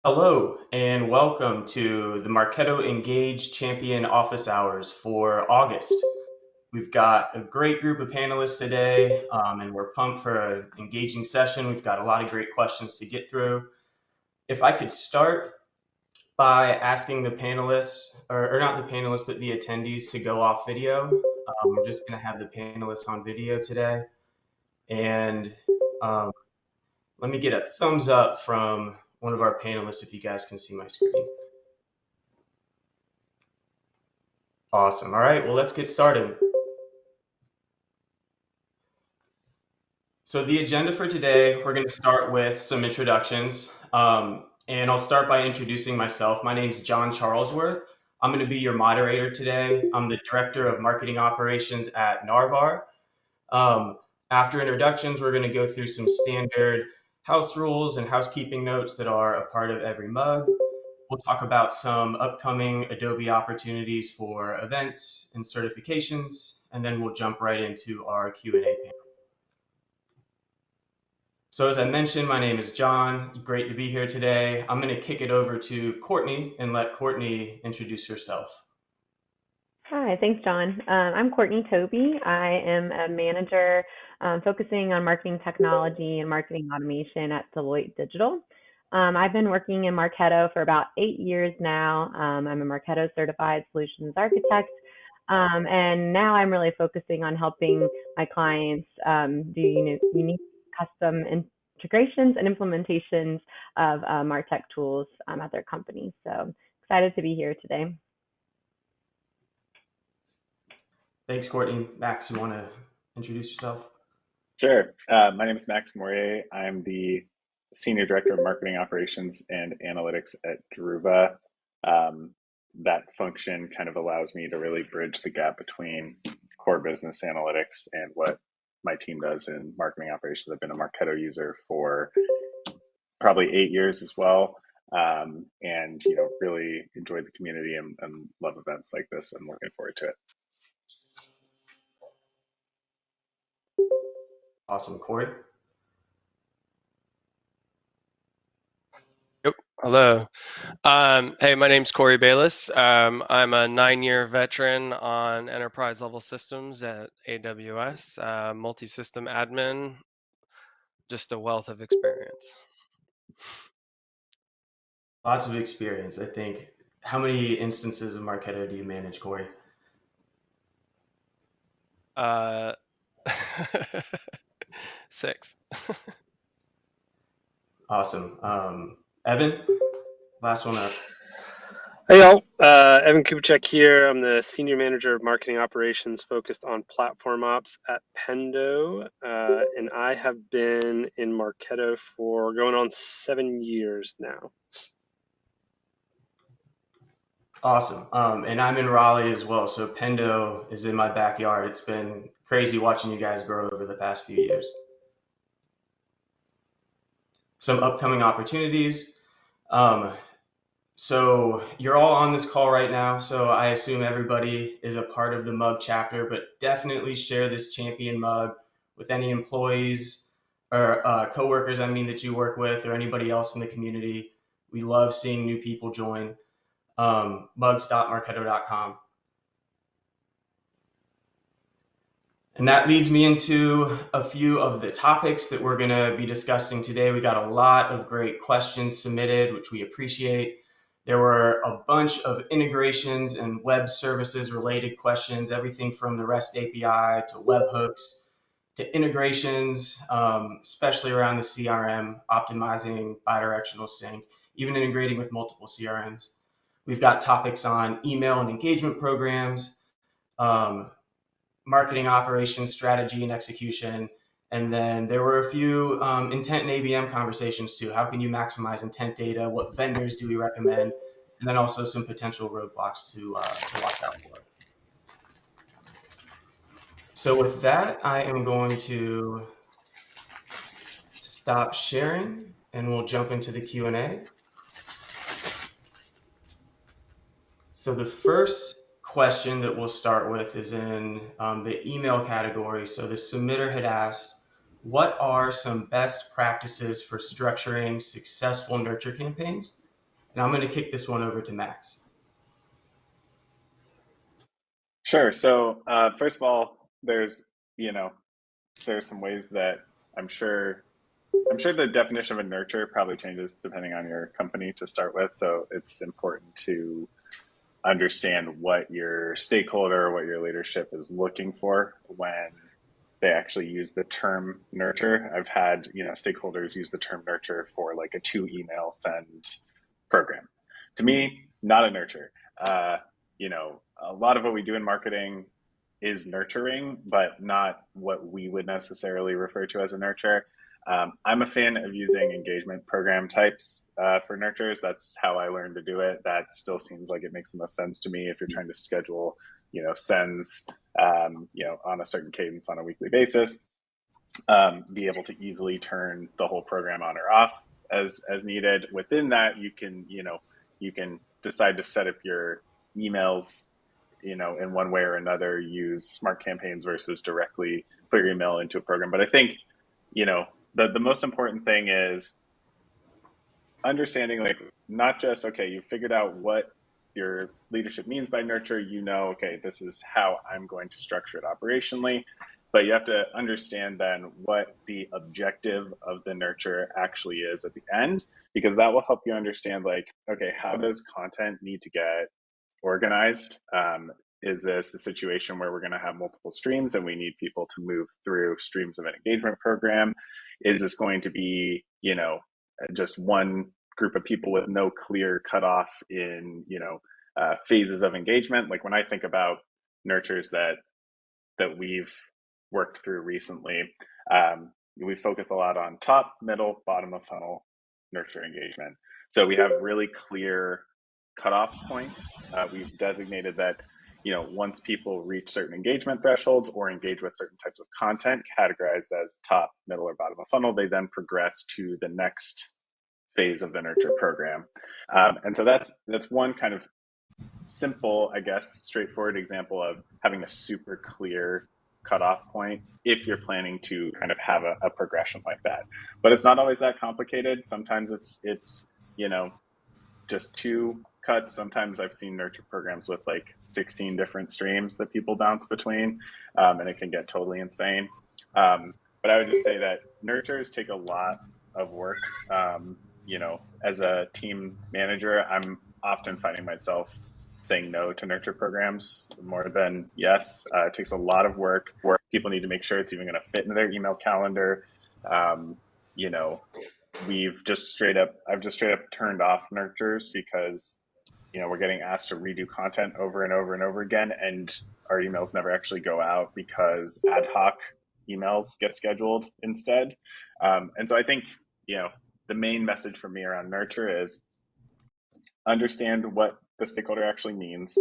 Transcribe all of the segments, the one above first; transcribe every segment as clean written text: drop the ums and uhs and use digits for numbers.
Hello and welcome to the Marketo Engage Champion Office Hours for August. We've got a great group of panelists today, and we're pumped for an engaging session. We've got a lot of great questions to get through. If I could start by asking the panelists, or not the panelists, but the attendees to go off video. We're just going to have the panelists on video today. And um, let me get a thumbs up from one of our panelists if you guys can see my screen. Awesome. All right, well, let's get started. So the agenda for today, we're going to start with some introductions. And I'll start by introducing myself. My name's John Charlesworth. I'm going to be your moderator today. I'm the Director of Marketing Operations at Narvar. Um, After introductions, we're going to go through some standard house rules and housekeeping notes that are a part of every mug. We'll talk about some upcoming Adobe opportunities for events and certifications, and then we'll jump right into our Q&A panel. So as I mentioned, my name is John. Great to be here today. I'm going to kick it over to Courtney and let Courtney introduce herself. Hi, thanks, John. I'm Courtney Tobe. I am a manager focusing on marketing technology and marketing automation at Deloitte Digital. I've been working in Marketo for about 8 years now. I'm a Marketo certified solutions architect. And now I'm really focusing on helping my clients do unique custom integrations and implementations of MarTech tools at their company. So excited to be here today. Thanks, Courtney. Max, you want to introduce yourself? Sure. My name is Max Maurier. I'm the Senior Director of Marketing Operations and Analytics at Druva. Um, that function kind of allows me to really bridge the gap between core business analytics and what my team does in marketing operations. I've been a Marketo user for probably 8 years as well. And really enjoyed the community and love events like this. I'm looking forward to it. Awesome, Corey. Yep. Hello. Hey, my name's Corey Bayless. I'm a 9-year veteran on enterprise level systems at AWS, multi-system admin, just a wealth of experience. Lots of experience, I think. How many instances of Marketo do you manage, Corey? Uh, 6. Awesome. Evan, last one up. Hey y'all, Evan Kubitschek here. I'm the Senior Manager of Marketing Operations focused on platform ops at Pendo, and I have been in Marketo for going on 7 years now. Awesome. And I'm in Raleigh as well, so Pendo is in my backyard. It's been crazy watching you guys grow over the past few years. Some upcoming opportunities. So you're all on this call right now, so I assume everybody is a part of the mug chapter, but definitely share this champion mug with any employees or coworkers, that you work with, or anybody else in the community. We love seeing new people join. Mugs.marketo.com. And that leads me into a few of the topics that we're going to be discussing today. We got a lot of great questions submitted, which we appreciate. There were a bunch of integrations and web services related questions, everything from the REST API to webhooks to integrations, especially around the CRM, optimizing bidirectional sync, even integrating with multiple CRMs. We've got topics on email and engagement programs, marketing operations, strategy, and execution. And then there were a few intent and ABM conversations too. How can you maximize intent data? What vendors do we recommend? And then also some potential roadblocks to watch out for. So with that, I am going to stop sharing and we'll jump into the Q&A. So the first question that we'll start with is in the email category. So the submitter had asked, what are some best practices for structuring successful nurture campaigns? And I'm going to kick this one over to Max. Sure. So first of all, there's some ways that I'm sure the definition of a nurture probably changes depending on your company to start with. So it's important to understand what your stakeholder, what your leadership is looking for when they actually use the term nurture. I've had, stakeholders use the term nurture for like a 2 email send program. To me, not a nurture. A lot of what we do in marketing is nurturing, but not what we would necessarily refer to as a nurture. I'm a fan of using engagement program types for nurtures. That's how I learned to do it. That still seems like it makes the most sense to me if you're trying to schedule, sends, on a certain cadence on a weekly basis. Be able to easily turn the whole program on or off as needed. Within that, you can decide to set up your emails, in one way or another. Use smart campaigns versus directly put your email into a program. But I think, the most important thing is understanding, like, not just, okay, you figured out what your leadership means by nurture, okay, this is how I'm going to structure it operationally, but you have to understand then what the objective of the nurture actually is at the end, because that will help you understand, like, okay, how does content need to get organized? Is this a situation where we're going to have multiple streams and we need people to move through streams of an engagement program? Is this going to be, just one group of people with no clear cutoff in, phases of engagement? Like when I think about nurtures that we've worked through recently, we focus a lot on top, middle, bottom of funnel nurture engagement. So we have really clear cutoff points. We've designated that, once people reach certain engagement thresholds or engage with certain types of content categorized as top, middle, or bottom of funnel, they then progress to the next phase of the nurture program. And so that's one kind of simple, I guess, straightforward example of having a super clear cutoff point if you're planning to kind of have a progression like that. But it's not always that complicated. Sometimes it's just 2 cuts. Sometimes I've seen nurture programs with like 16 different streams that people bounce between, and it can get totally insane. But I would just say that nurtures take a lot of work. As a team manager, I'm often finding myself saying no to nurture programs more than yes. It takes a lot of work. People need to make sure it's even going to fit into their email calendar. Um, you know, I've just straight up turned off nurtures because, we're getting asked to redo content over and over and over again, and our emails never actually go out because ad hoc emails get scheduled instead. And so I think, the main message for me around nurture is understand what the stakeholder actually means,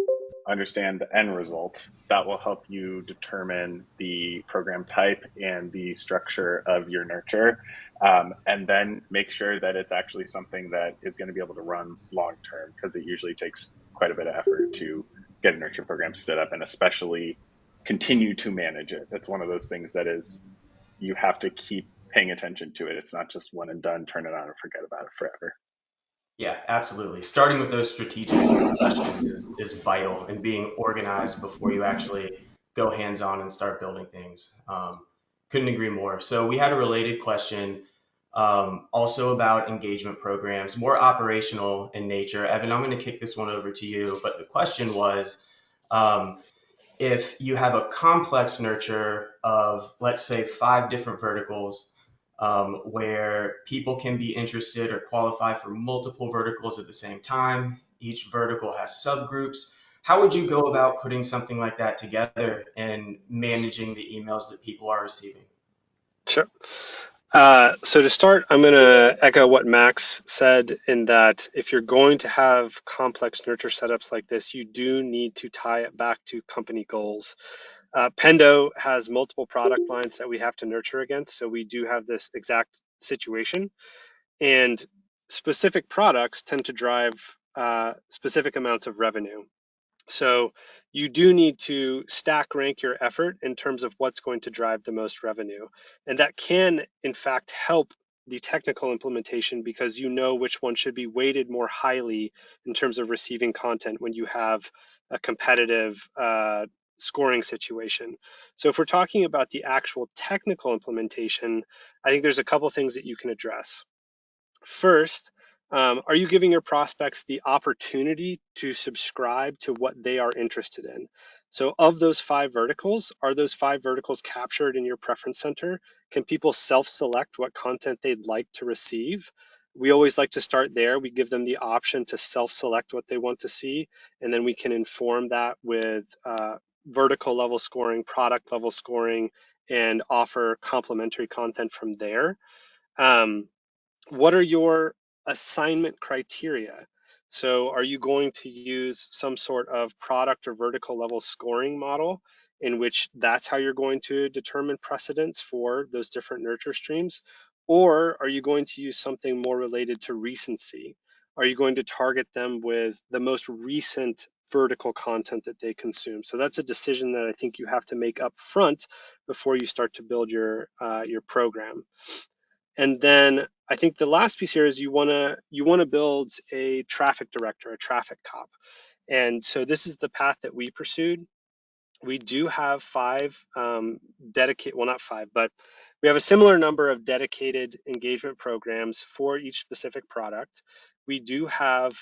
understand the end result. That will help you determine the program type and the structure of your nurture. And then make sure that it's actually something that is going to be able to run long term, because it usually takes quite a bit of effort to get a nurture program stood up and especially continue to manage it. It's one of those things that is, you have to keep paying attention to it. It's not just one and done, turn it on and forget about it forever. Yeah, absolutely. Starting with those strategic questions is vital, and being organized before you actually go hands on and start building things. Couldn't agree more. So we had a related question, also about engagement programs, more operational in nature. Evan, I'm going to kick this one over to you. But the question was, um, if you have a complex nurture of, let's say, 5 different verticals, where people can be interested or qualify for multiple verticals at the same time, each vertical has subgroups. How would you go about putting something like that together and managing the emails that people are receiving? Sure. So to start, I'm going to echo what Max said, in that if you're going to have complex nurture setups like this, you do need to tie it back to company goals. Pendo has multiple product lines that we have to nurture against, so we do have this exact situation. And specific products tend to drive specific amounts of revenue. So you do need to stack rank your effort in terms of what's going to drive the most revenue. And that can, in fact, help the technical implementation because you know which one should be weighted more highly in terms of receiving content when you have a competitive scoring situation. So if we're talking about the actual technical implementation, I think there's a couple things that you can address. First, are you giving your prospects the opportunity to subscribe to what they are interested in? So of those 5 verticals, are those 5 verticals captured in your preference center? Can people self-select what content they'd like to receive? We always like to start there. We give them the option to self-select what they want to see, and then we can inform that with vertical level scoring, product level scoring, and offer complementary content from there. What are your assignment criteria? So are you going to use some sort of product or vertical level scoring model in which that's how you're going to determine precedence for those different nurture streams? Or are you going to use something more related to recency? Are you going to target them with the most recent vertical content that they consume? So that's a decision that I think you have to make up front before you start to build your program. And then I think the last piece here is you want to build a traffic director, a traffic cop. And so this is the path that we pursued. We do have 5 dedicated, well, not 5, but we have a similar number of dedicated engagement programs for each specific product. We do have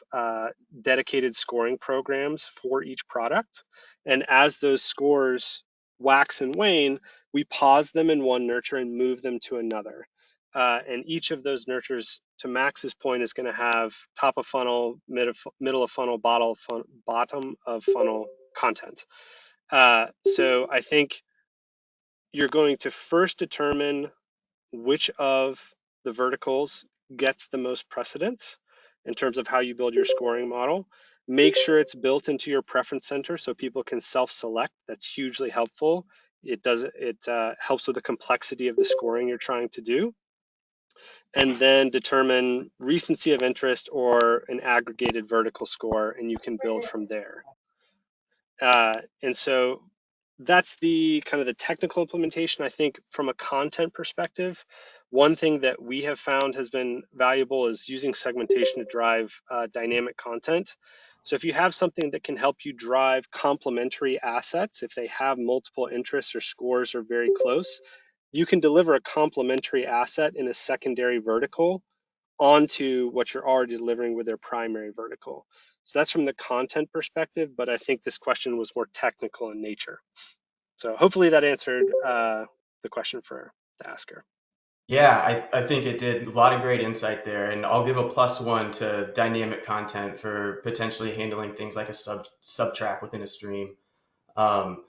dedicated scoring programs for each product. And as those scores wax and wane, we pause them in one nurture and move them to another. And each of those nurtures, to Max's point, is going to have top of funnel, middle of funnel, bottom of funnel content. So I think you're going to first determine which of the verticals gets the most precedence in terms of how you build your scoring model. Make sure it's built into your preference center so people can self-select. That's hugely helpful. It helps with the complexity of the scoring you're trying to do. And then determine recency of interest or an aggregated vertical score, and you can build from there. And so that's the kind of the technical implementation. I think from a content perspective, one thing that we have found has been valuable is using segmentation to drive dynamic content. So if you have something that can help you drive complementary assets, if they have multiple interests or scores are very close, you can deliver a complementary asset in a secondary vertical onto what you're already delivering with their primary vertical. So that's from the content perspective, but I think this question was more technical in nature. So hopefully that answered the question for the asker. Yeah, I think it did. A lot of great insight there, and I'll give a +1 to dynamic content for potentially handling things like a subtrack within a stream. Um,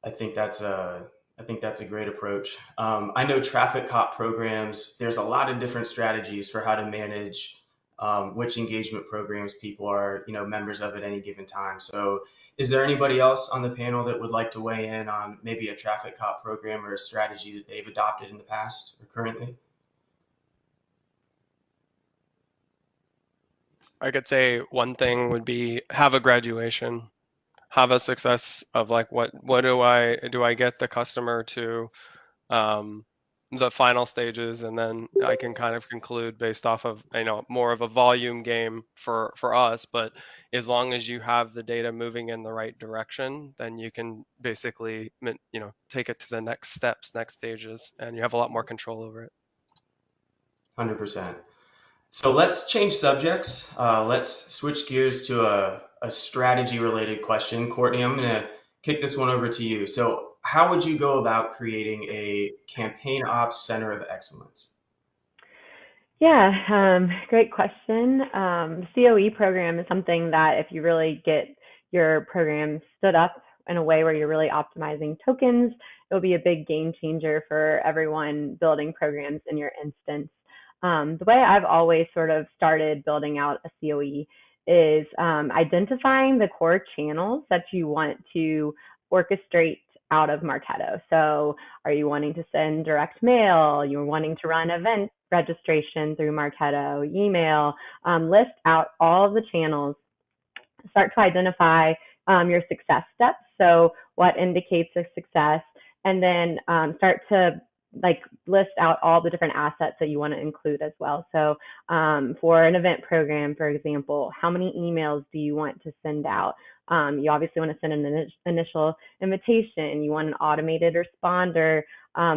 I think that's a great approach. I know traffic cop programs. There's a lot of different strategies for how to manage which engagement programs people are, members of at any given time. So, is there anybody else on the panel that would like to weigh in on maybe a traffic cop program or a strategy that they've adopted in the past or currently? I could say one thing would be have a graduation, have a success of like what do I get the customer to um, the final stages, and then I can kind of conclude based off of more of a volume game for us. But as long as you have the data moving in the right direction, then you can basically take it to the next steps, next stages, and you have a lot more control over it. 100%. So let's change subjects. Let's switch gears to a strategy related question. Courtney, I'm going to kick this one over to you. So, how would you go about creating a campaign ops center of excellence? Yeah, great question. The COE program is something that if you really get your program stood up in a way where you're really optimizing tokens, it'll be a big game changer for everyone building programs in your instance. The way I've always sort of started building out a COE is identifying the core channels that you want to orchestrate out of Marketo. So are you wanting to send direct mail? You're wanting to run event registration through Marketo, email, list out all of the channels, start to identify your success steps. So what indicates a success, and then start to like list out all the different assets that you want to include as well. So for an event program, for example, how many emails do you want to send out? You obviously want to send an initial invitation. You want an automated responder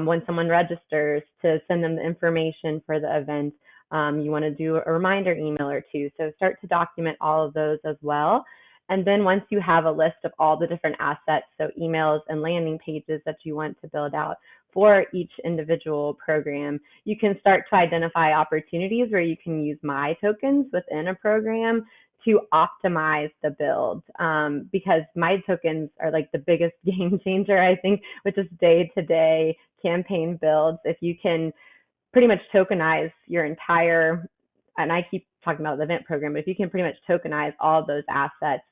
when someone registers to send them the information for the event. You want to do a reminder email or two. So start to document all of those as well. And then once you have a list of all the different assets, so emails and landing pages that you want to build out for each individual program, you can start to identify opportunities where you can use my tokens within a program to optimize the build, because my tokens are like the biggest game changer, I think, with just day-to-day campaign builds. If you can pretty much tokenize your entire, and I keep talking about the event program, but if you can pretty much tokenize all of those assets,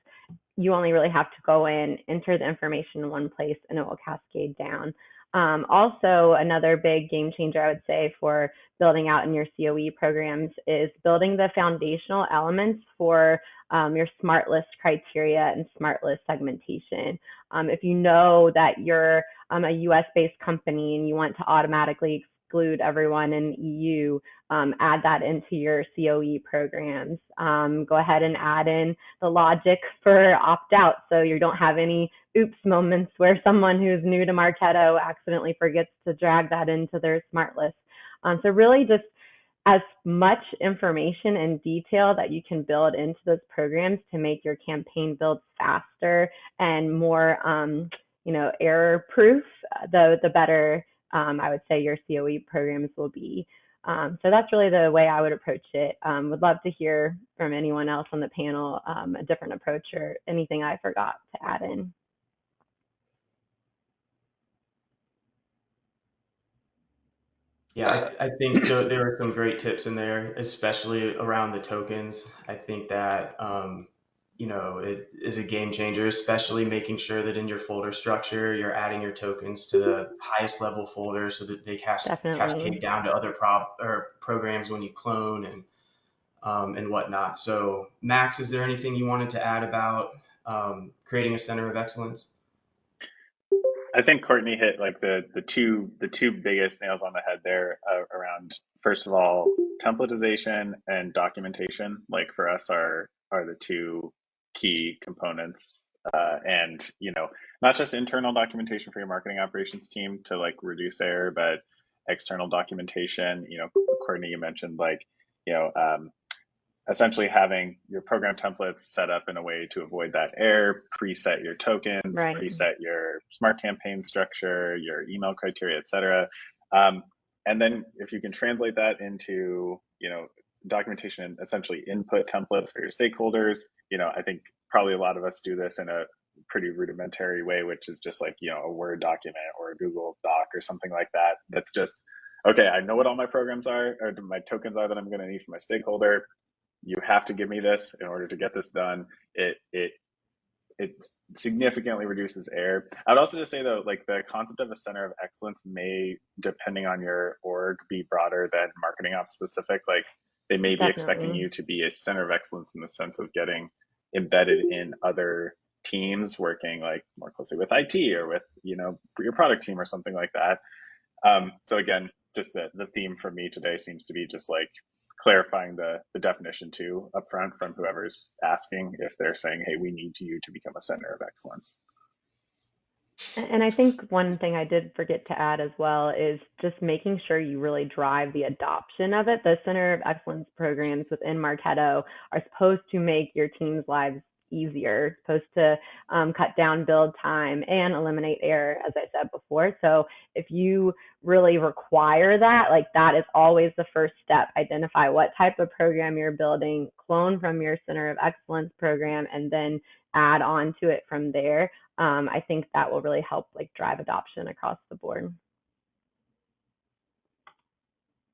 you only really have to go in, enter the information in one place, and it will cascade down. Also, another big game changer, I would say, for building out in your COE programs is building the foundational elements for your smart list criteria and smart list segmentation. If you know that you're a US-based company and you want to automatically exclude everyone in EU, add that into your COE programs. Go ahead and add in the logic for opt-out so you don't have any oops moments where someone who's new to Marketo accidentally forgets to drag that into their smart list. So really just as much information and detail that you can build into those programs to make your campaign build faster and more error proof, the better I would say your COE programs will be. So that's really the way I would approach it. Would love to hear from anyone else on the panel a different approach or anything I forgot to add in. Yeah, I think there are some great tips in there, especially around the tokens. I think that, it is a game changer, especially making sure that in your folder structure, you're adding your tokens to the highest level folder so that they Definitely. cascade down to other programs when you clone and whatnot. So, Max, is there anything you wanted to add about creating a center of excellence? I think Courtney hit like the two biggest nails on the head there, around, first of all, templatization and documentation. Like for us are the two key components, and not just internal documentation for your marketing operations team to like reduce error, but external documentation. Courtney, you mentioned like you know essentially having your program templates set up in a way to avoid that error, preset your tokens, Right. preset your smart campaign structure, your email criteria, etc. Um, and then if you can translate that into, documentation and essentially input templates for your stakeholders, I think probably a lot of us do this in a pretty rudimentary way, which is just like, a Word document or a Google Doc or something like that. That's just, okay, I know what all my programs are, or my tokens are that I'm going to need for my stakeholder. You have to give me this in order to get this done. It significantly reduces error. I would also just say though, like the concept of a center of excellence may, depending on your org, be broader than marketing ops specific. Like they may be expecting Definitely. you to be a center of excellence in the sense of getting embedded in other teams working like more closely with IT or with, your product team or something like that. So again, just the theme for me today seems to be just like clarifying the definition too upfront from whoever's asking, if they're saying, hey, we need you to become a center of excellence. And I think one thing I did forget to add as well is just making sure you really drive the adoption of it. The Center of Excellence programs within Marketo are supposed to make your team's lives easier, supposed to cut down build time and eliminate error, as I said before. So if you really require that, like that is always the first step. Identify what type of program you're building, clone from your Center of Excellence program, and then add on to it from there. I think that will really help like drive adoption across the board.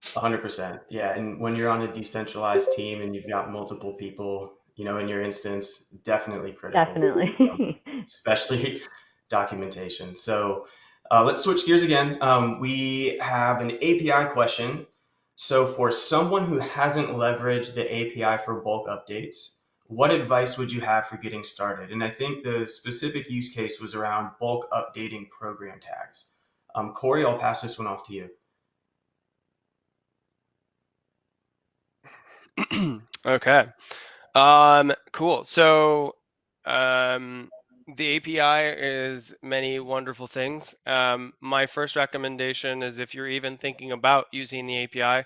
100%. Yeah. And when you're on a decentralized team and you've got multiple people, in your instance, definitely critical, Definitely. especially documentation. So let's switch gears again. We have an API question. So for someone who hasn't leveraged the API for bulk updates, what advice would you have for getting started? And I think the specific use case was around bulk updating program tags. Corey, I'll pass this one off to you. Okay. Cool. So, the API is many wonderful things. My first recommendation is if you're even thinking about using the API,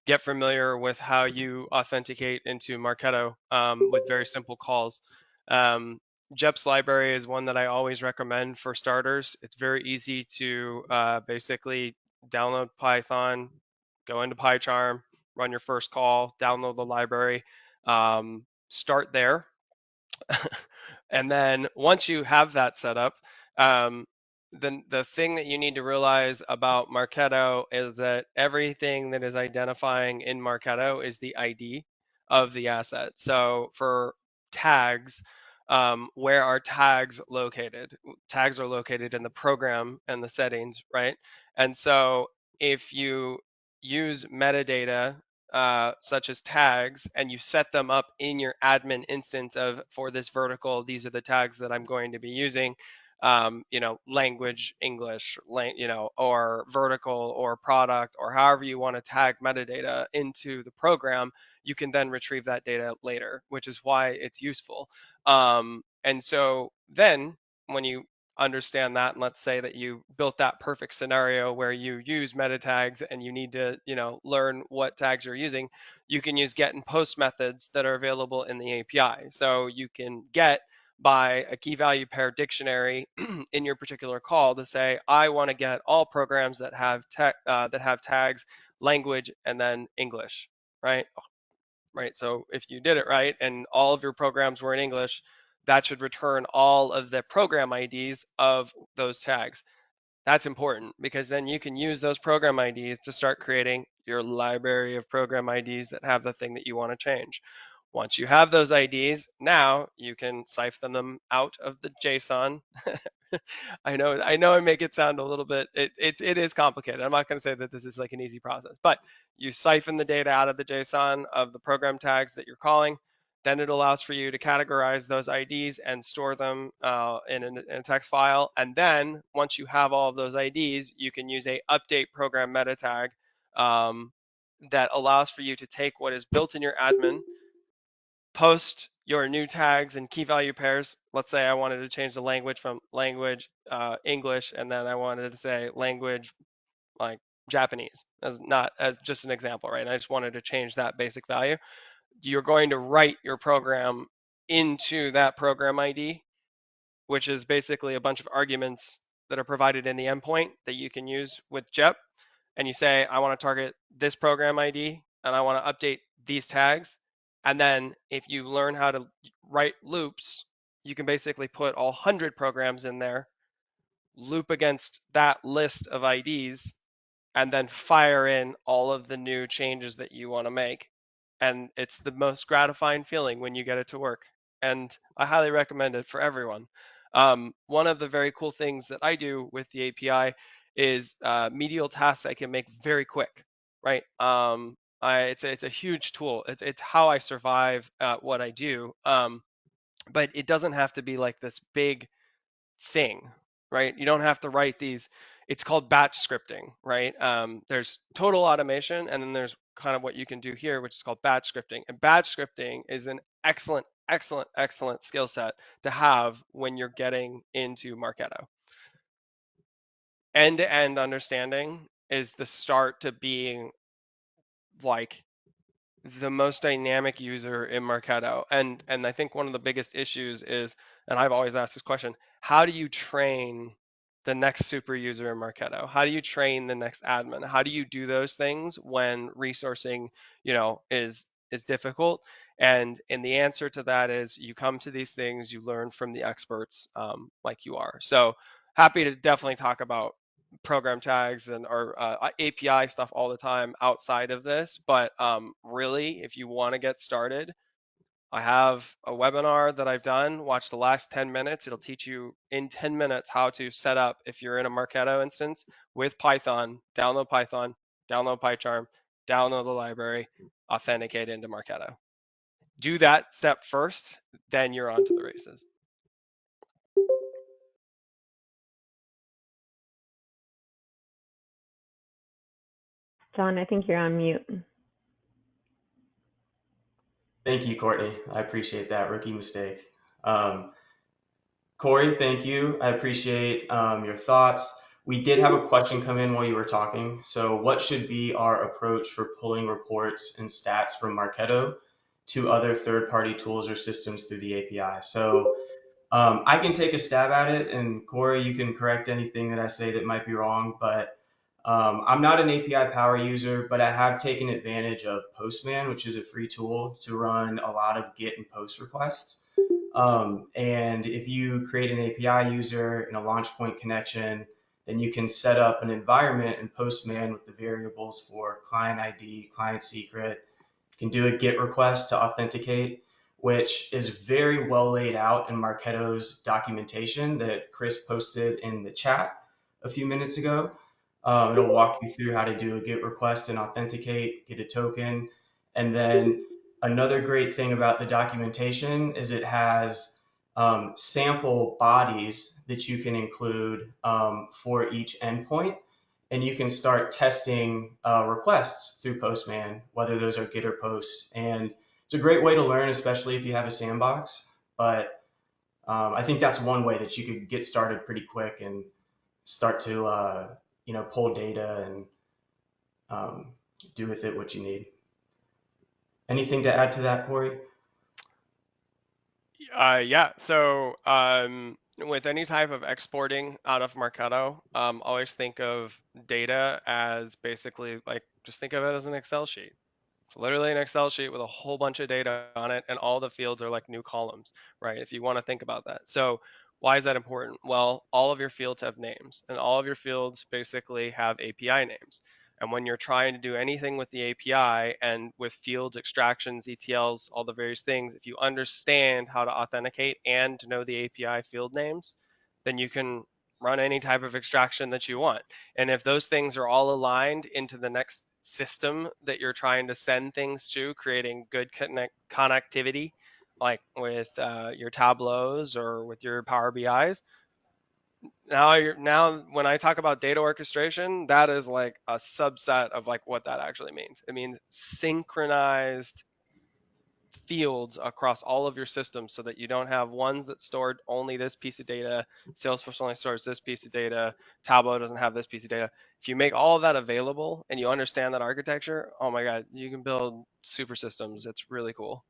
get familiar with how you authenticate into Marketo with very simple calls. Um, JEP's library is one that I always recommend for starters. It's very easy to basically download Python, go into PyCharm, run your first call, download the library, start there. And then once you have that set up, um, then the thing that you need to realize about Marketo is that everything that is identifying in Marketo is the ID of the asset. So for tags, where are tags located? Tags are located in the program and the settings, right? And so if you use metadata such as tags, and you set them up in your admin instance of for this vertical, these are the tags that I'm going to be using. Language, English, or vertical or product, or however you want to tag metadata into the program, you can then retrieve that data later, which is why it's useful. And so then when you understand that, and let's say that you built that perfect scenario where you use meta tags and you need to learn what tags you're using, you can use get and post methods that are available in the API. So you can get by a key value pair dictionary in your particular call to say, I want to get all programs that have tags language and then English, right? Right. So if you did it right and all of your programs were in English, that should return all of the program IDs of those tags. That's important because then you can use those program IDs to start creating your library of program IDs that have the thing that you want to change. Once you have those IDs, now you can siphon them out of the JSON. I make it sound a little bit, it is complicated. I'm not going to say that this is like an easy process, but you siphon the data out of the JSON of the program tags that you're calling. Then it allows for you to categorize those IDs and store them in a text file. And then once you have all of those IDs, you can use a update program meta tag that allows for you to take what is built in your admin, post your new tags and key value pairs. Let's say I wanted to change the language from language English, and then I wanted to say language like Japanese, as not as just an example, right? I just wanted to change that basic value. You're going to write your program into that program ID, which is basically a bunch of arguments that are provided in the endpoint that you can use with JEP. And you say, I want to target this program ID and I want to update these tags. And then if you learn how to write loops, you can basically put all 100 programs in there, loop against that list of IDs, and then fire in all of the new changes that you want to make. And it's the most gratifying feeling when you get it to work. And I highly recommend it for everyone. One of the very cool things that I do with the API is medial tasks I can make very quick, right? It's a huge tool. It's how I survive what I do. But it doesn't have to be like this big thing, right? You don't have to write these. It's called batch scripting, right? There's total automation, and then there's kind of what you can do here, which is called batch scripting. And batch scripting is an excellent, excellent, excellent skill set to have when you're getting into Marketo. End-to-end understanding is the start to being like the most dynamic user in Marketo. And I think one of the biggest issues is, and I've always asked this question, how do you train the next super user in Marketo? How do you train the next admin? How do you do those things when resourcing, is difficult? And the answer to that is you come to these things, you learn from the experts, like you are. So happy to definitely talk about program tags and or API stuff all the time outside of this. But really, if you want to get started, I have a webinar that I've done. Watch the last 10 minutes. It'll teach you in 10 minutes how to set up, if you're in a Marketo instance, with Python, download PyCharm, download the library, authenticate into Marketo. Do that step first, then you're on to the races. John, I think you're on mute. Thank you, Courtney. I appreciate that. Rookie mistake. Um, Corey, thank you. I appreciate your thoughts. We did have a question come in while you were talking. So, what should be our approach for pulling reports and stats from Marketo to other third-party tools or systems through the API? So, I can take a stab at it, and Corey, you can correct anything that I say that might be wrong. But I'm not an API power user, but I have taken advantage of Postman, which is a free tool to run a lot of GET and POST requests. And if you create an API user and a launch point connection, then you can set up an environment in Postman with the variables for client ID, client secret. You can do a GET request to authenticate, which is very well laid out in Marketo's documentation that Chris posted in the chat a few minutes ago. It'll walk you through how to do a GET request and authenticate, get a token. And then another great thing about the documentation is it has sample bodies that you can include for each endpoint. And you can start testing requests through Postman, whether those are GET or POST. And it's a great way to learn, especially if you have a sandbox. But I think that's one way that you could get started pretty quick and start to pull data and do with it what you need. Anything to add to that, Corey? Yeah. So with any type of exporting out of Marketo, always think of data as basically like just think of it as an Excel sheet. It's literally an Excel sheet with a whole bunch of data on it, and all the fields are like new columns, right? If you want to think about that. So why is that important? Well, all of your fields have names, and all of your fields basically have API names. And when you're trying to do anything with the API and with fields, extractions, ETLs, all the various things, if you understand how to authenticate and to know the API field names, then you can run any type of extraction that you want. And if those things are all aligned into the next system that you're trying to send things to, creating good connectivity, like with your Tableaus or with your Power BIs, now when I talk about data orchestration, that is like a subset of like what that actually means. It means synchronized fields across all of your systems so that you don't have ones that stored only this piece of data, Salesforce only stores this piece of data, Tableau doesn't have this piece of data. If you make all of that available and you understand that architecture, oh my God, you can build super systems. It's really cool.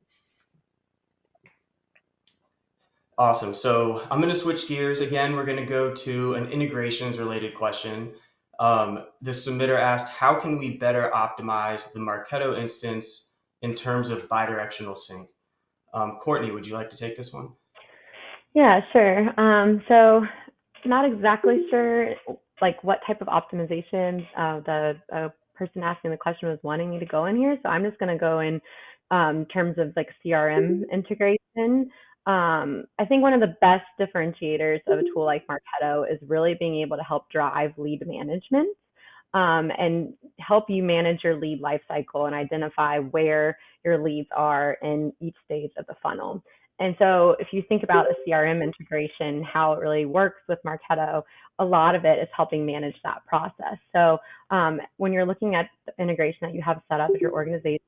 Awesome. So I'm going to switch gears again. We're going to go to an integrations related question. The submitter asked, how can we better optimize the Marketo instance in terms of bidirectional sync? Courtney, would you like to take this one? Yeah, sure. So not exactly sure like what type of optimization the person asking the question was wanting me to go in here. So I'm just going to go in terms of like CRM integration. I think one of the best differentiators of a tool like Marketo is really being able to help drive lead management and help you manage your lead lifecycle and identify where your leads are in each stage of the funnel. And so if you think about a CRM integration, how it really works with Marketo, a lot of it is helping manage that process. So when you're looking at the integration that you have set up at your organization,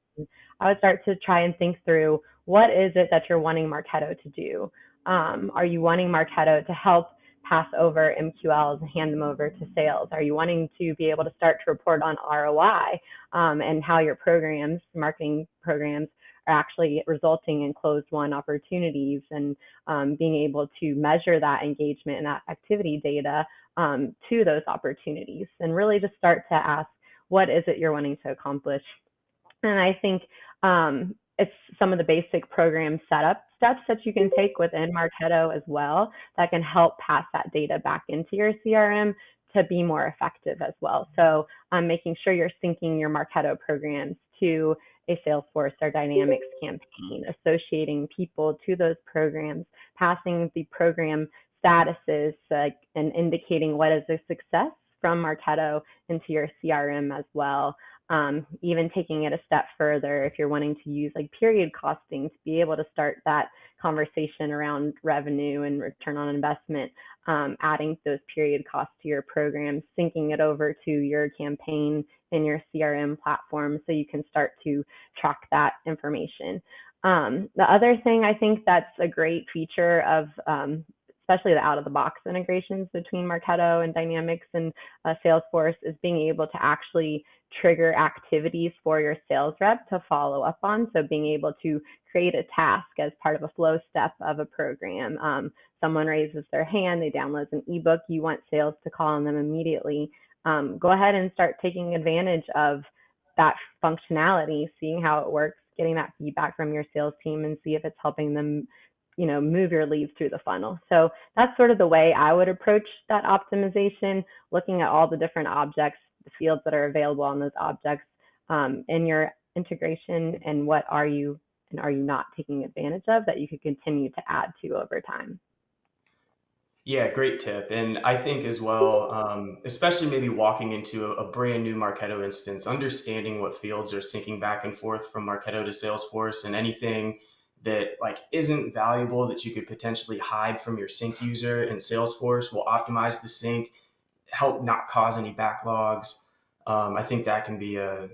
I would start to try and think through what is it that you're wanting Marketo to do? Are you wanting Marketo to help pass over MQLs and hand them over to sales? Are you wanting to be able to start to report on ROI and how your programs, marketing programs, are actually resulting in closed won opportunities and being able to measure that engagement and that activity data to those opportunities and really just start to ask, what is it you're wanting to accomplish? And I think it's some of the basic program setup steps that you can take within Marketo as well that can help pass that data back into your CRM to be more effective as well. So making sure you're syncing your Marketo programs to a Salesforce or Dynamics campaign, associating people to those programs, passing the program statuses and indicating what is a success from Marketo into your CRM as well. Even taking it a step further, if you're wanting to use like period costing to be able to start that conversation around revenue and return on investment, adding those period costs to your program, syncing it over to your campaign in your CRM platform so you can start to track that information. The other thing I think that's a great feature of especially the out-of-the-box integrations between Marketo and Dynamics and Salesforce is being able to actually trigger activities for your sales rep to follow up on. So being able to create a task as part of a flow step of a program. Someone raises their hand, they download an ebook, you want sales to call on them immediately. Go ahead and start taking advantage of that functionality, seeing how it works, getting that feedback from your sales team and see if it's helping them move your leads through the funnel. So that's sort of the way I would approach that optimization, looking at all the different objects, the fields that are available on those objects in your integration, and what are you and are you not taking advantage of that you could continue to add to over time. Yeah, great tip. And I think as well, especially maybe walking into a brand new Marketo instance, understanding what fields are syncing back and forth from Marketo to Salesforce, and anything that like isn't valuable that you could potentially hide from your sync user in Salesforce will optimize the sync, help not cause any backlogs. I think that can be a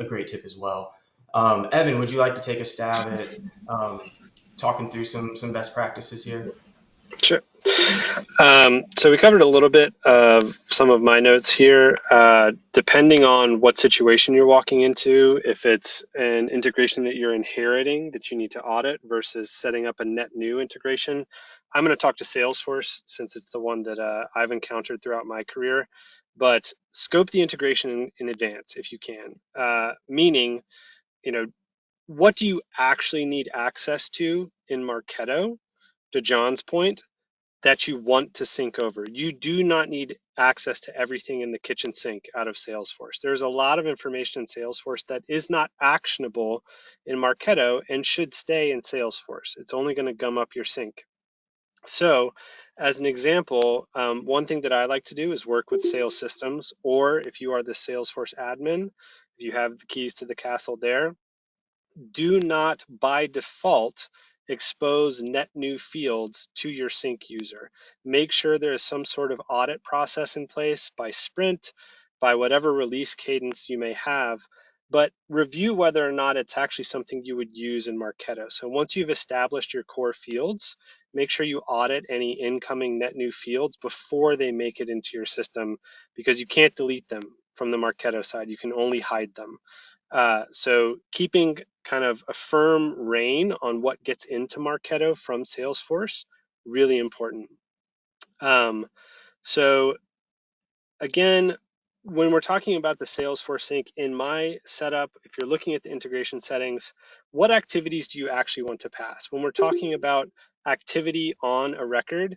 great tip as well. Evan, would you like to take a stab at talking through some best practices here? Sure. So we covered a little bit of some of my notes here. Depending on what situation you're walking into, if it's an integration that you're inheriting that you need to audit versus setting up a net new integration, I'm going to talk to Salesforce since it's the one that I've encountered throughout my career. But scope the integration in advance if you can. Meaning, what do you actually need access to in Marketo? To John's point, that you want to sync over. You do not need access to everything in the kitchen sink out of Salesforce. There's a lot of information in Salesforce that is not actionable in Marketo and should stay in Salesforce. It's only going to gum up your sync. So as an example, one thing that I like to do is work with sales systems, or if you are the Salesforce admin, if you have the keys to the castle there, do not by default expose net new fields to your sync user. Make sure there is some sort of audit process in place by sprint, by whatever release cadence you may have, but review whether or not it's actually something you would use in Marketo. So once you've established your core fields, make sure you audit any incoming net new fields before they make it into your system, because you can't delete them from the Marketo side. You can only hide them. So keeping kind of a firm rein on what gets into Marketo from Salesforce, really important. So again, when we're talking about the Salesforce sync, in my setup, if you're looking at the integration settings, what activities do you actually want to pass? When we're talking about activity on a record,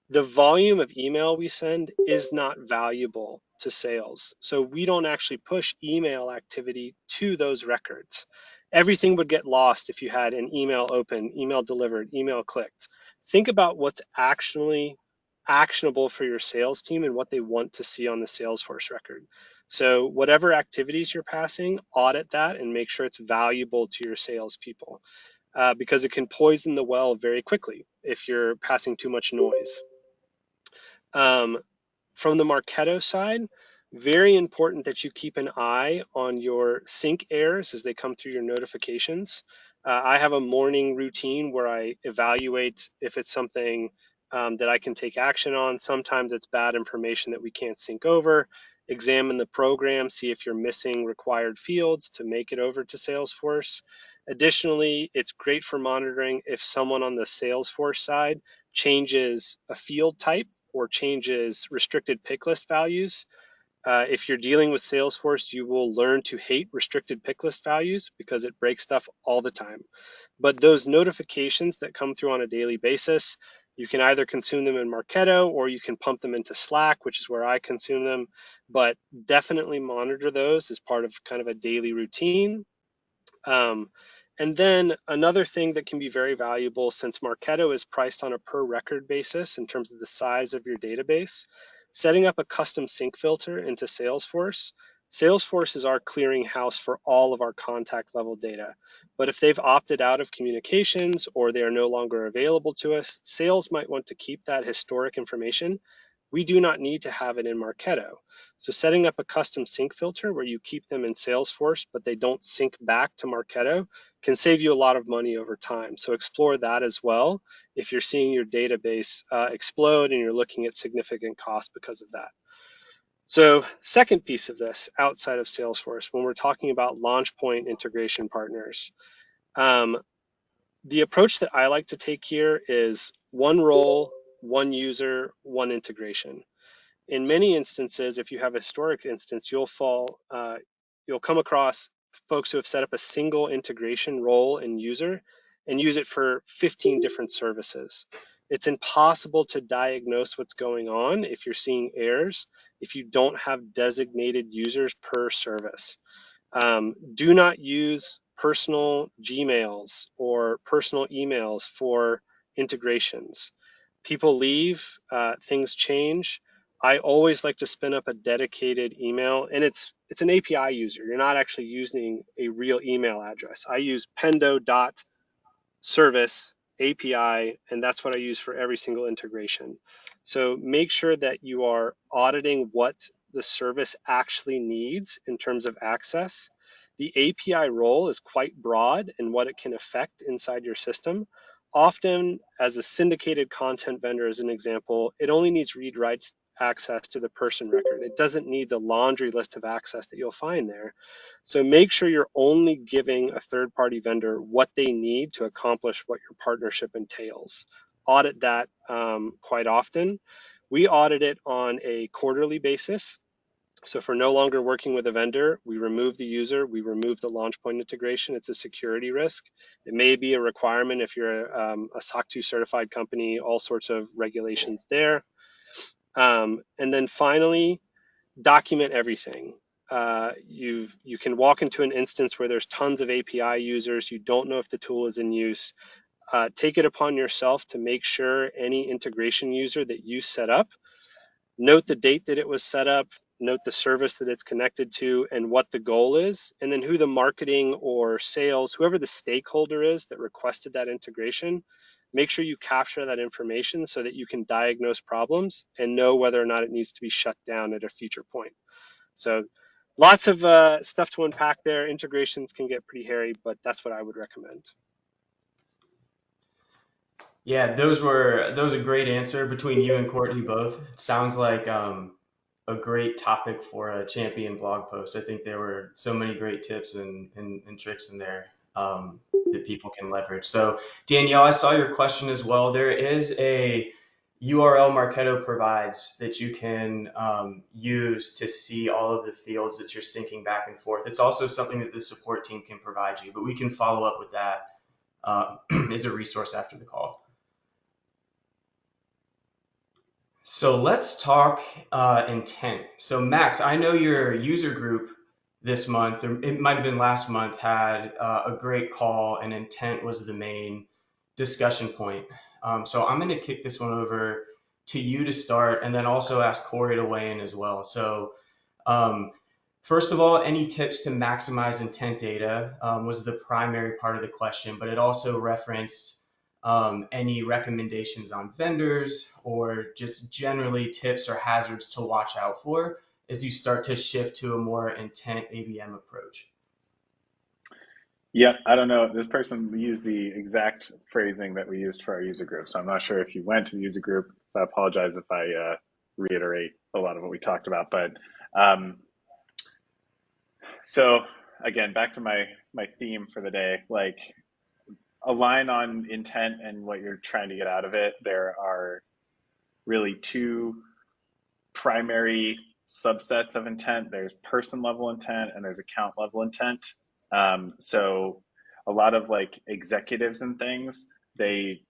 the volume of email we send is not valuable to sales. So we don't actually push email activity to those records. Everything would get lost if you had an email open, email delivered, email clicked. Think about what's actually actionable for your sales team and what they want to see on the Salesforce record. So whatever activities you're passing, audit that and make sure it's valuable to your salespeople, because it can poison the well very quickly if you're passing too much noise. From the Marketo side, very important that you keep an eye on your sync errors as they come through your notifications. I have a morning routine where I evaluate if it's something that I can take action on. Sometimes it's bad information that we can't sync over. Examine the program, see if you're missing required fields to make it over to Salesforce. Additionally, it's great for monitoring if someone on the Salesforce side changes a field type or changes restricted pick list values. If you're dealing with Salesforce, you will learn to hate restricted pick list values because it breaks stuff all the time. But those notifications that come through on a daily basis, you can either consume them in Marketo or you can pump them into Slack, which is where I consume them. But definitely monitor those as part of kind of a daily routine. And then another thing that can be very valuable, since Marketo is priced on a per record basis in terms of the size of your database, setting up a custom sync filter into Salesforce Salesforce is our clearinghouse for all of our contact level data. But if they've opted out of communications or they are no longer available to us, sales might want to keep that historic information. We do not need to have it in Marketo. So setting up a custom sync filter where you keep them in Salesforce, but they don't sync back to Marketo can save you a lot of money over time. So explore that as well if you're seeing your database explode and you're looking at significant cost because of that. So second piece of this outside of Salesforce, when we're talking about launch point integration partners, the approach that I like to take here is one role, one user, one integration. In many instances, if you have a historic instance, you'll come across folks who have set up a single integration role and user and use it for 15 different services. It's impossible to diagnose what's going on if you're seeing errors if you don't have designated users per service. Do not use personal Gmails or personal emails for integrations. People leave, things change. I always like to spin up a dedicated email, and it's an API user. You're not actually using a real email address. I use Pendo.service API, and that's what I use for every single integration. So make sure that you are auditing what the service actually needs in terms of access. The API role is quite broad in what it can affect inside your system. Often, as a syndicated content vendor, as an example, it only needs read writes access to the person record. It doesn't need the laundry list of access that you'll find there. So make sure you're only giving a third-party vendor what they need to accomplish what your partnership entails. Audit that quite often. We audit it on a quarterly basis. So if we're no longer working with a vendor, we remove the user, we remove the launch point integration. It's a security risk. It may be a requirement if you're a SOC 2 certified company, all sorts of regulations there. And then finally, document everything. You can walk into an instance where there's tons of API users. You don't know if the tool is in use. Take it upon yourself to make sure any integration user that you set up, note the date that it was set up, note the service that it's connected to and what the goal is, and then who the marketing or sales, whoever the stakeholder is that requested that integration. Make sure you capture that information so that you can diagnose problems and know whether or not it needs to be shut down at a future point. So lots of stuff to unpack there. Integrations can get pretty hairy, but that's what I would recommend. Yeah, those were a great answer between you and Courtney both. It sounds like a great topic for a champion blog post. I think there were so many great tips and tricks in there that people can leverage. So Danielle, I saw your question as well. There is a URL Marketo provides that you can use to see all of the fields that you're syncing back and forth. It's also something that the support team can provide you, but we can follow up with that as a resource after the call. So let's talk intent. So Max, I know your user group this month, or it might have been last month, had a great call, and intent was the main discussion point. So I'm going to kick this one over to you to start, and then also ask Corey to weigh in as well. So first of all, any tips to maximize intent data was the primary part of the question, but it also referenced any recommendations on vendors or just generally tips or hazards to watch out for as you start to shift to a more intent ABM approach. Yep, I don't know. This person used the exact phrasing that we used for our user group. So I'm not sure if you went to the user group. So I apologize if I reiterate a lot of what we talked about. But so again, back to my theme for the day, like align on intent and what you're trying to get out of it. There are really two primary subsets of intent. There's person level intent and there's account level intent. So a lot of like executives and things, they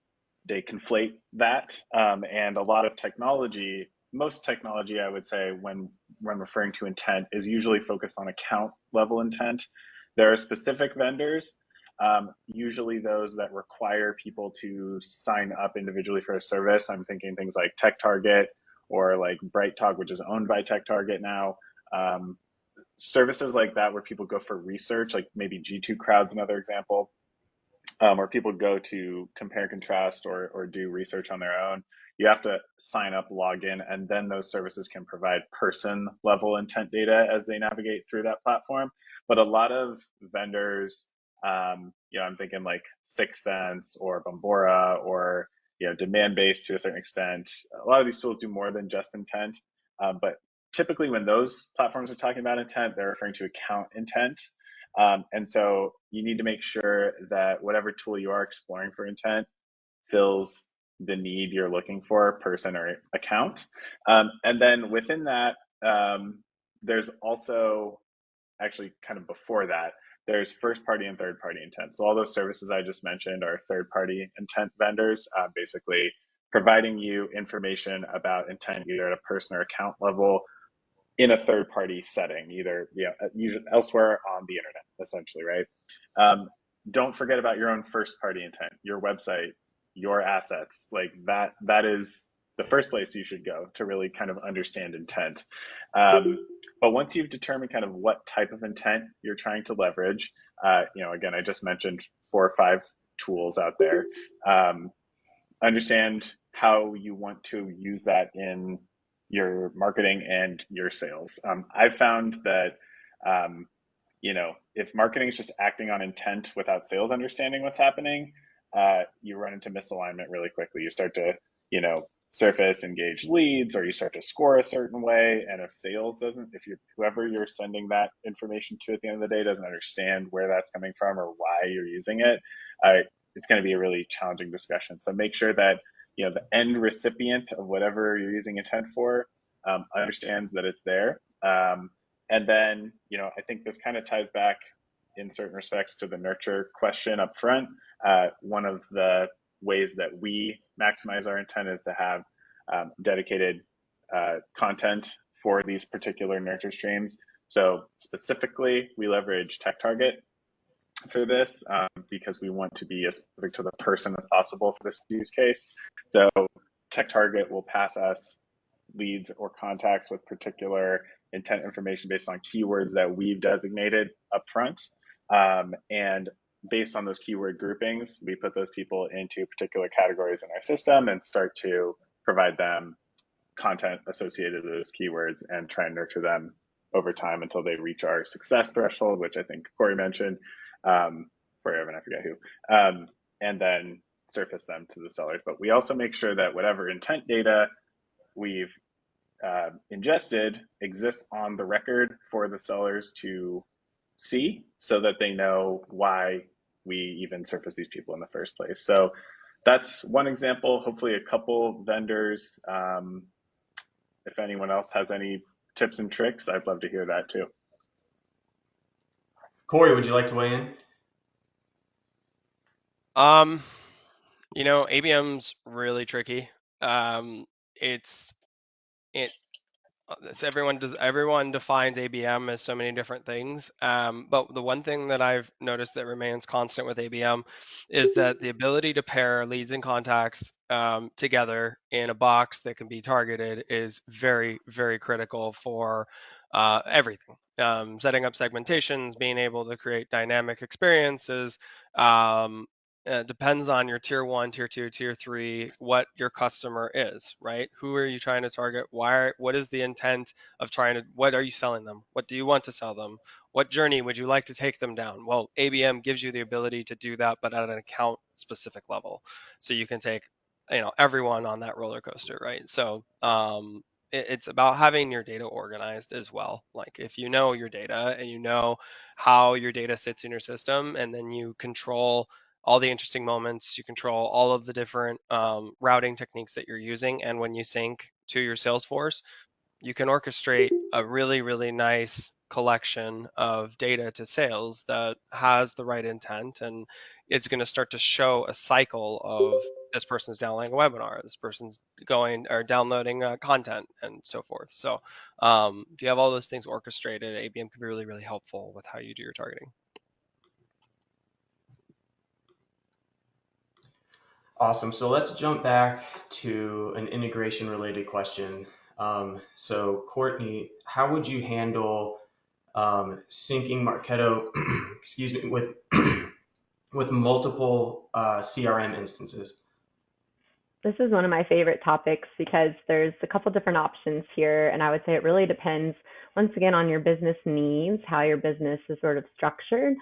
conflate that, and a lot of technology, most technology, I would say, when referring to intent, is usually focused on account level intent. There are specific vendors, usually those that require people to sign up individually for a service. I'm thinking things like TechTarget or like BrightTalk, which is owned by TechTarget now. services like that where people go for research, like maybe G2 Crowd's another example, where people go to compare and contrast or do research on their own. You have to sign up, log in, and then those services can provide person level intent data as they navigate through that platform. But a lot of vendors, I'm thinking like 6sense or Bombora or demand based to a certain extent. A lot of these tools do more than just intent, but typically when those platforms are talking about intent, they're referring to account intent. And so you need to make sure that whatever tool you are exploring for intent fills the need you're looking for, person or account. And then within that, there's also actually kind of before that, there's first party and third party intent. So all those services I just mentioned are third party intent vendors, basically providing you information about intent either at a person or account level in a third party setting, either usually elsewhere on the internet, essentially, right? Don't forget about your own first party intent, your website, your assets. Like that is the first place you should go to really kind of understand intent. But once you've determined kind of what type of intent you're trying to leverage, again, I just mentioned 4 or 5 tools out there. Understand how you want to use that in your marketing and your sales. I've found that, if marketing is just acting on intent without sales understanding what's happening, you run into misalignment really quickly. You start to, surface engaged leads, or you start to score a certain way. And if sales doesn't, whoever you're sending that information to at the end of the day doesn't understand where that's coming from or why you're using it, it's going to be a really challenging discussion. So make sure that the end recipient of whatever you're using intent for understands that it's there. And then, I think this kind of ties back in certain respects to the nurture question up front. One of the ways that we maximize our intent is to have dedicated content for these particular nurture streams. So specifically, we leverage TechTarget for this because we want to be as specific to the person as possible for this use case. So TechTarget will pass us leads or contacts with particular intent information based on keywords that we've designated upfront. And based on those keyword groupings, we put those people into particular categories in our system and start to provide them content associated with those keywords and try and nurture them over time until they reach our success threshold, which I think Corey mentioned, Corey Evan, I forget who, and then surface them to the sellers. But we also make sure that whatever intent data we've ingested exists on the record for the sellers to see, so that they know why we even surface these people in the first place. So that's one example. Hopefully a couple vendors. If anyone else has any tips and tricks, I'd love to hear that too. Corey, would you like to weigh in? ABM's really tricky. It's everyone defines ABM as so many different things. But the one thing that I've noticed that remains constant with ABM is that the ability to pair leads and contacts together in a box that can be targeted is very, very critical for everything. Setting up segmentations, being able to create dynamic experiences. Depends on your tier 1, tier 2, tier 3, what your customer is, right? Who are you trying to target? What is the intent of what are you selling them? What do you want to sell them? What journey would you like to take them down? Well, ABM gives you the ability to do that, but at an account specific level. So you can take, everyone on that roller coaster, right? So it's about having your data organized as well. Like if you know your data and you know how your data sits in your system, and then you control all the interesting moments, you control all of the different routing techniques that you're using, and when you sync to your Salesforce, you can orchestrate a really, really nice collection of data to sales that has the right intent, and it's going to start to show a cycle of this person's downloading a webinar, this person's going or downloading content, and so forth. So if you have all those things orchestrated, ABM can be really, really helpful with how you do your targeting. Awesome. So let's jump back to an integration related question. So Courtney, how would you handle syncing Marketo, excuse me, with with multiple CRM instances? This is one of my favorite topics because there's a couple different options here, and I would say it really depends, once again, on your business needs, how your business is sort of structured.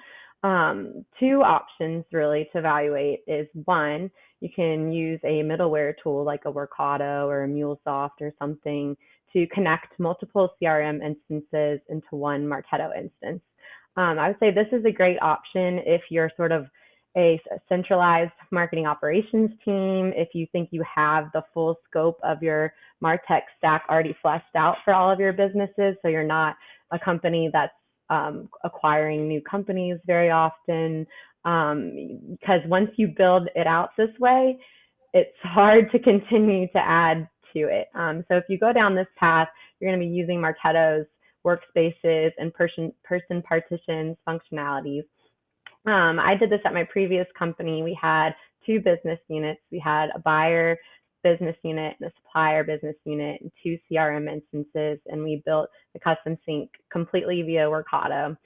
Two options really to evaluate is one, you can use a middleware tool like a Workato or a MuleSoft or something to connect multiple CRM instances into one Marketo instance. I would say this is a great option if you're sort of a centralized marketing operations team, if you think you have the full scope of your MarTech stack already fleshed out for all of your businesses, so you're not a company that's acquiring new companies very often, because once you build it out this way, it's hard to continue to add to it. So if you go down this path, you're going to be using Marketo's workspaces and person partitions functionalities. I did this at my previous company. We had two business units. We had a buyer business unit and a supplier business unit and two CRM instances, and we built the custom sync completely via Workato.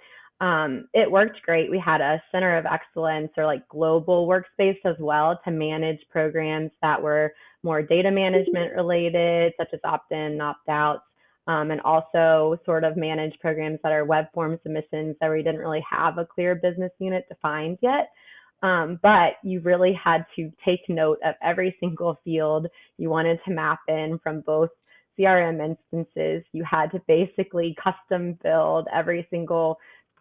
It worked great. We had a center of excellence or like global workspace as well to manage programs that were more data management related, such as opt-in, opt-outs, and also sort of manage programs that are web form submissions that we didn't really have a clear business unit defined yet. But you really had to take note of every single field you wanted to map in from both CRM instances. You had to basically custom build every single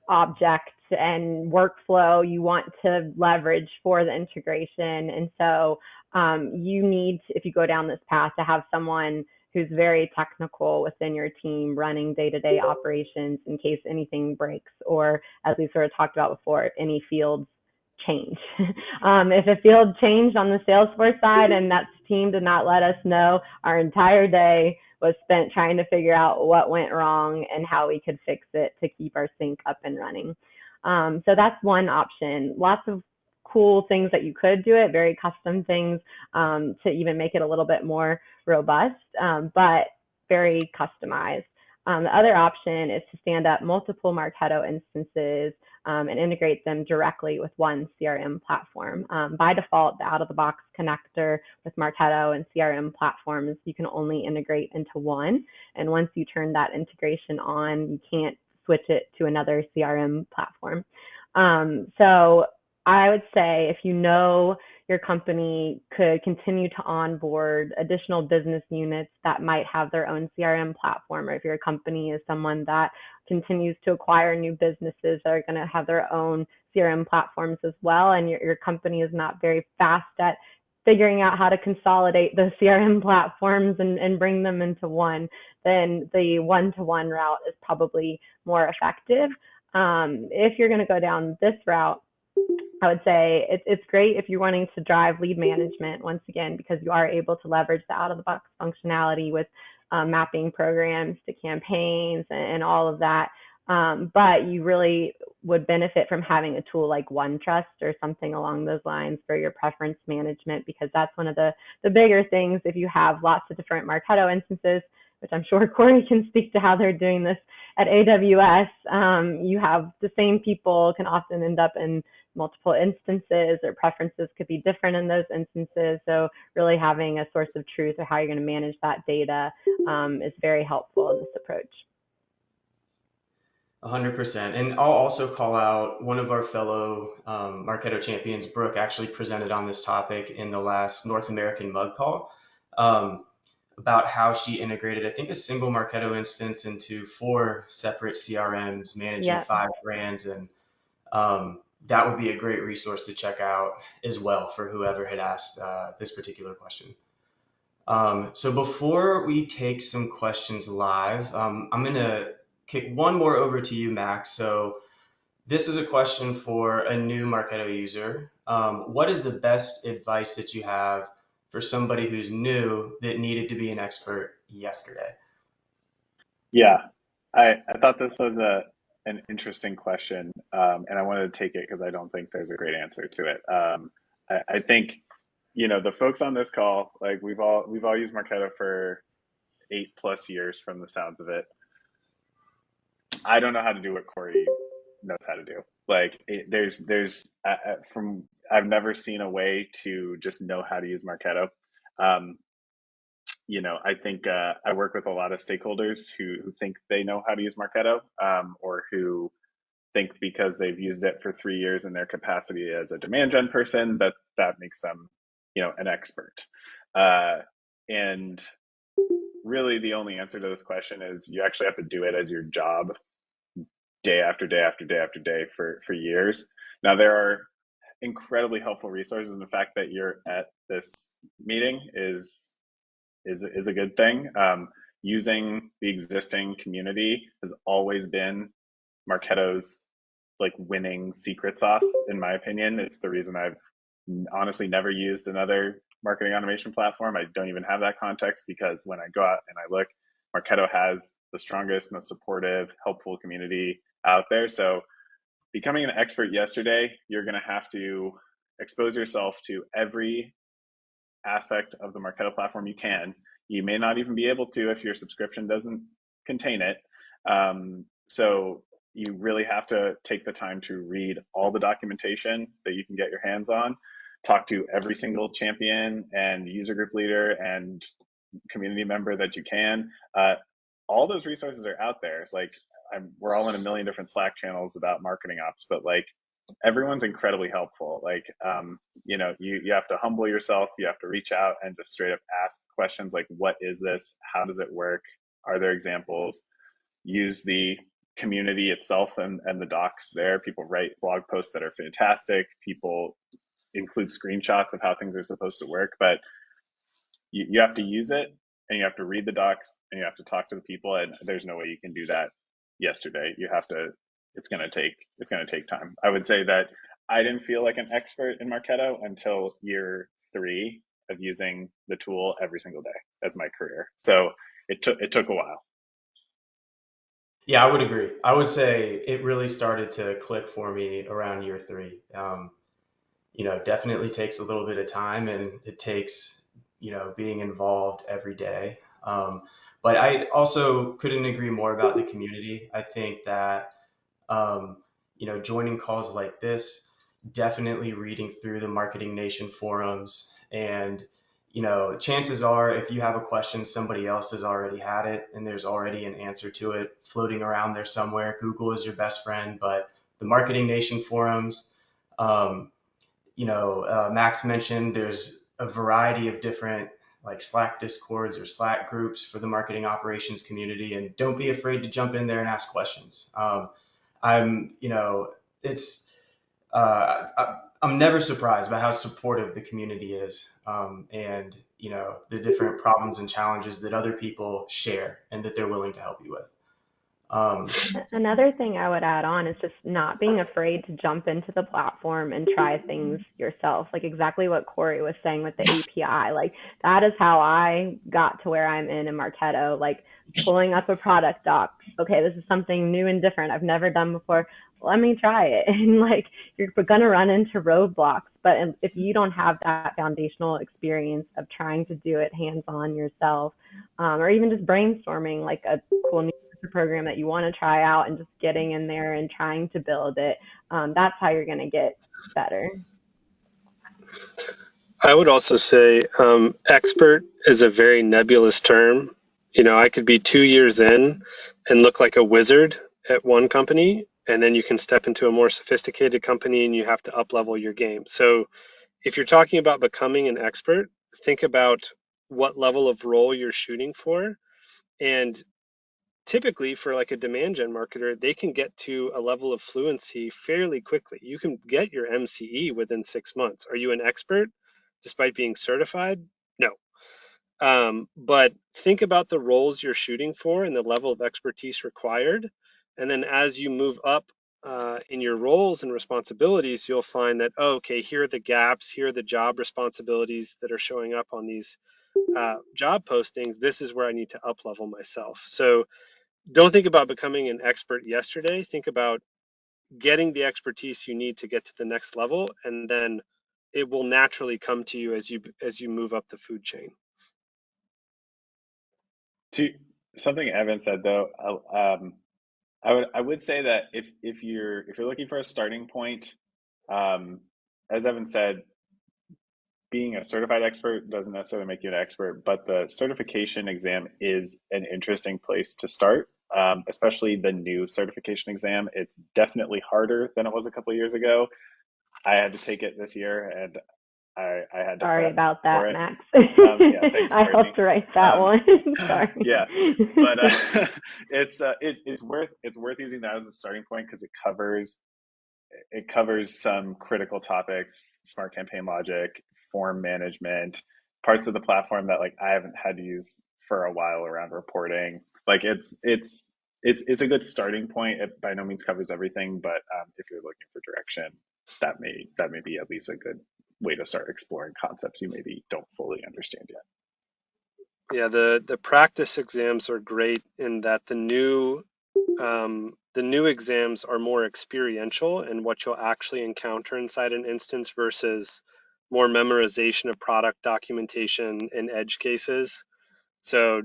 object and workflow you want to leverage for the integration. And so you need, if you go down this path, to have someone who's very technical within your team running day-to-day operations in case anything breaks, or as we sort of talked about before, any fields change. If a field changed on the Salesforce side and that team did not let us know, our entire day was spent trying to figure out what went wrong and how we could fix it to keep our sync up and running. So that's one option. Lots of cool things that you could do it, very custom things to even make it a little bit more robust, but very customized. The other option is to stand up multiple Marketo instances and integrate them directly with one CRM platform. By default, the out-of-the-box connector with Marketo and CRM platforms, you can only integrate into one. And once you turn that integration on, you can't switch it to another CRM platform. So I would say if you know your company could continue to onboard additional business units that might have their own CRM platform, or if your company is someone that continues to acquire new businesses that are going to have their own CRM platforms as well, and your company is not very fast at figuring out how to consolidate those CRM platforms and bring them into one, then the one-to-one route is probably more effective. If you're going to go down this route, I would say it's great if you're wanting to drive lead management, once again, because you are able to leverage the out-of-the-box functionality with mapping programs to campaigns and all of that. But you really would benefit from having a tool like OneTrust or something along those lines for your preference management, because that's one of the bigger things. If you have lots of different Marketo instances, which I'm sure Courtney can speak to how they're doing this at AWS, you have the same people can often end up in multiple instances, or preferences could be different in those instances. So really having a source of truth or how you're going to manage that data is very helpful in this approach. 100%. And I'll also call out one of our fellow Marketo champions, Brooke, actually presented on this topic in the last North American Mug Call about how she integrated, I think, a single Marketo instance into 4 separate CRMs managing 5 brands. And that would be a great resource to check out as well for whoever had asked this particular question. So before we take some questions live, I'm going to kick one more over to you, Max. So this is a question for a new Marketo user. What is the best advice that you have for somebody who's new that needed to be an expert yesterday? Yeah, I thought this was an interesting question, and I wanted to take it because I don't think there's a great answer to it. I think, the folks on this call, like we've all used Marketo for 8+ years from the sounds of it. I don't know how to do what Corey knows how to do. Like from I've never seen a way to just know how to use Marketo. Um, I think I work with a lot of stakeholders who think they know how to use Marketo, or who think because they've used it for 3 years in their capacity as a demand gen person that makes them, an expert. And really, the only answer to this question is you actually have to do it as your job, day after day after day after day for years. Now, there are incredibly helpful resources, and the fact that you're at this meeting is a good thing. Using the existing community has always been Marketo's like winning secret sauce, in my opinion. It's the reason I've honestly never used another marketing automation platform. I don't even have that context, because when I go out and I look, Marketo has the strongest, most supportive, helpful community out there. So becoming an expert yesterday, you're going to have to expose yourself to every aspect of the Marketo platform you can. You may not even be able to if your subscription doesn't contain it. So you really have to take the time to read all the documentation that you can get your hands on, talk to every single champion and user group leader and community member that you can. All those resources are out there. Like, we're all in a million different Slack channels about marketing ops, but like, everyone's incredibly helpful. Like, you have to humble yourself. You have to reach out and just straight up ask questions like, what is this? How does it work? Are there examples? Use the community itself and the docs there. People write blog posts that are fantastic. People include screenshots of how things are supposed to work, but you have to use it, and you have to read the docs, and you have to talk to the people, and there's no way you can do that yesterday. You have to, it's going to take time. I would say that I didn't feel like an expert in Marketo until year 3 of using the tool every single day as my career. So it took a while. Yeah, I would agree. I would say it really started to click for me around year 3. Definitely takes a little bit of time, and it takes, being involved every day. But I also couldn't agree more about the community. I think that, joining calls like this, definitely reading through the Marketing Nation forums, and, chances are if you have a question, somebody else has already had it and there's already an answer to it floating around there somewhere. Google is your best friend, but the Marketing Nation forums, um, Max mentioned there's a variety of different like Slack discords or Slack groups for the marketing operations community, and don't be afraid to jump in there and ask questions. I'm, it's, I'm never surprised by how supportive the community is, and, the different problems and challenges that other people share and that they're willing to help you with. Um, Another thing I would add on is just not being afraid to jump into the platform and try things yourself. Like exactly what Corey was saying with the API. Like that is how I got to where I'm in Marketo. Like pulling up a product doc. Okay, this is something new and different I've never done before. Let me try it. And like you're gonna run into roadblocks, but if you don't have that foundational experience of trying to do it hands on yourself, or even just brainstorming like a cool new program that you want to try out and just getting in there and trying to build it, that's how you're going to get better. I would also say expert is a very nebulous term. I could be 2 years in and look like a wizard at one company, and then you can step into a more sophisticated company and you have to up level your game. So if you're talking about becoming an expert, think about what level of role you're shooting for. And typically for like a demand gen marketer, they can get to a level of fluency fairly quickly. You can get your MCE within 6 months. Are you an expert despite being certified? No. But think about the roles you're shooting for and the level of expertise required. And then as you move up in your roles and responsibilities, you'll find that, oh, okay, here are the gaps, here are the job responsibilities that are showing up on these job postings. This is where I need to up level myself. So don't think about becoming an expert yesterday. Think about getting the expertise you need to get to the next level, and then it will naturally come to you as you move up the food chain. To something Evan said though, I would say that if you're looking for a starting point, as Evan said, being a certified expert doesn't necessarily make you an expert, but the certification exam is an interesting place to start, especially the new certification exam. It's definitely harder than it was a couple of years ago. I had to take it this year, and I had to Sorry prep about for that, it. Max. Yeah, thanks, I Courtney. helped write that one. Sorry. Yeah, but it's worth using that as a starting point because it covers some critical topics: smart campaign logic, form management, parts of the platform that like I haven't had to use for a while around reporting. Like it's a good starting point. It by no means covers everything, but if you're looking for direction, that may be at least a good way to start exploring concepts you maybe don't fully understand yet. Yeah, the practice exams are great in that the new exams are more experiential and what you'll actually encounter inside an instance versus more memorization of product documentation and edge cases. So,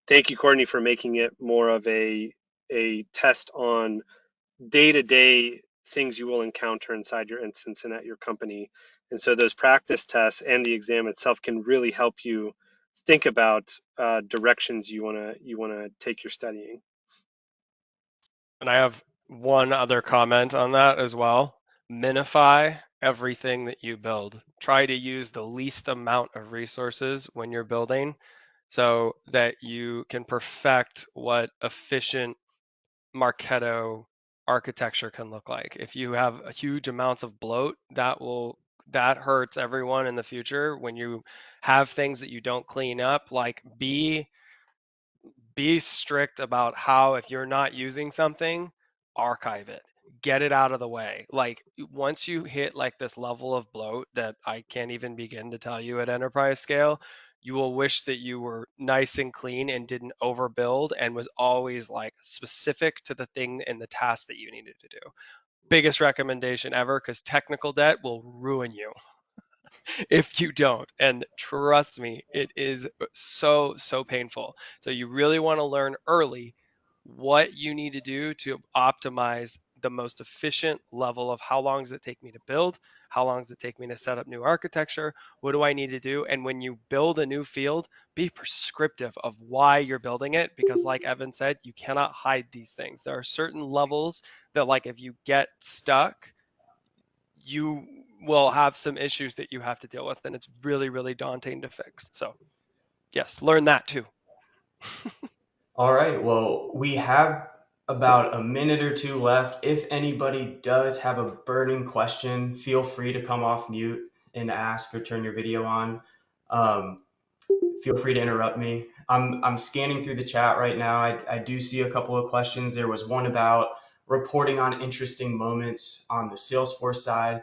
thank you, Courtney, for making it more of a test on day-to-day things you will encounter inside your instance and at your company. And so those practice tests and the exam itself can really help you think about directions you wanna take your studying. And I have one other comment on that as well. Minify everything that you build. Try to use the least amount of resources when you're building so that you can perfect what efficient Marketo architecture can look like. If you have huge amounts of bloat, that hurts everyone in the future when you have things that you don't clean up. Like be strict about how, if you're not using something, archive it, get it out of the way. Like once you hit like this level of bloat that I can't even begin to tell you at enterprise scale, you will wish that you were nice and clean and didn't overbuild and was always like specific to the thing and the task that you needed to do. Biggest recommendation ever, because technical debt will ruin you if you don't. And trust me, it is so painful. So you really want to learn early what you need to do to optimize the most efficient level of how long does it take me to build? How long does it take me to set up new architecture? What do I need to do? And when you build a new field, be prescriptive of why you're building it, because like Evan said, you cannot hide these things. There are certain levels that like if you get stuck, you will have some issues that you have to deal with, and it's really daunting to fix. So yes, learn that too. All right, well, we have about a minute or two left. If anybody does have a burning question, feel free to come off mute and ask or turn your video on. Um, feel free to interrupt me. I'm scanning through the chat right now. I do see a couple of questions. There was one about reporting on interesting moments on the Salesforce side.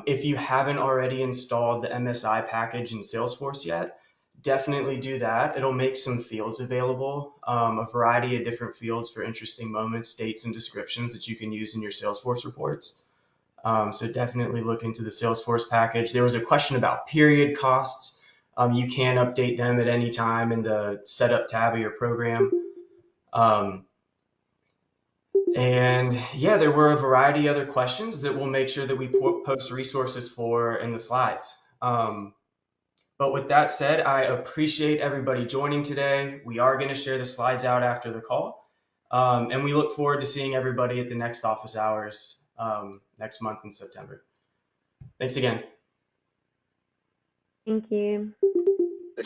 If you haven't already installed the MSI package in Salesforce yet, definitely do that. It'll make some fields available, a variety of different fields for interesting moments, dates, and descriptions that you can use in your Salesforce reports. So definitely look into the Salesforce package. There was a question about period costs. You can update them at any time in the setup tab of your program. And yeah, there were a variety of other questions that we'll make sure that we post resources for in the slides. But with that said, I appreciate everybody joining today. We are going to share the slides out after the call. And we look forward to seeing everybody at the next office hours next month in September. Thanks again. Thank you.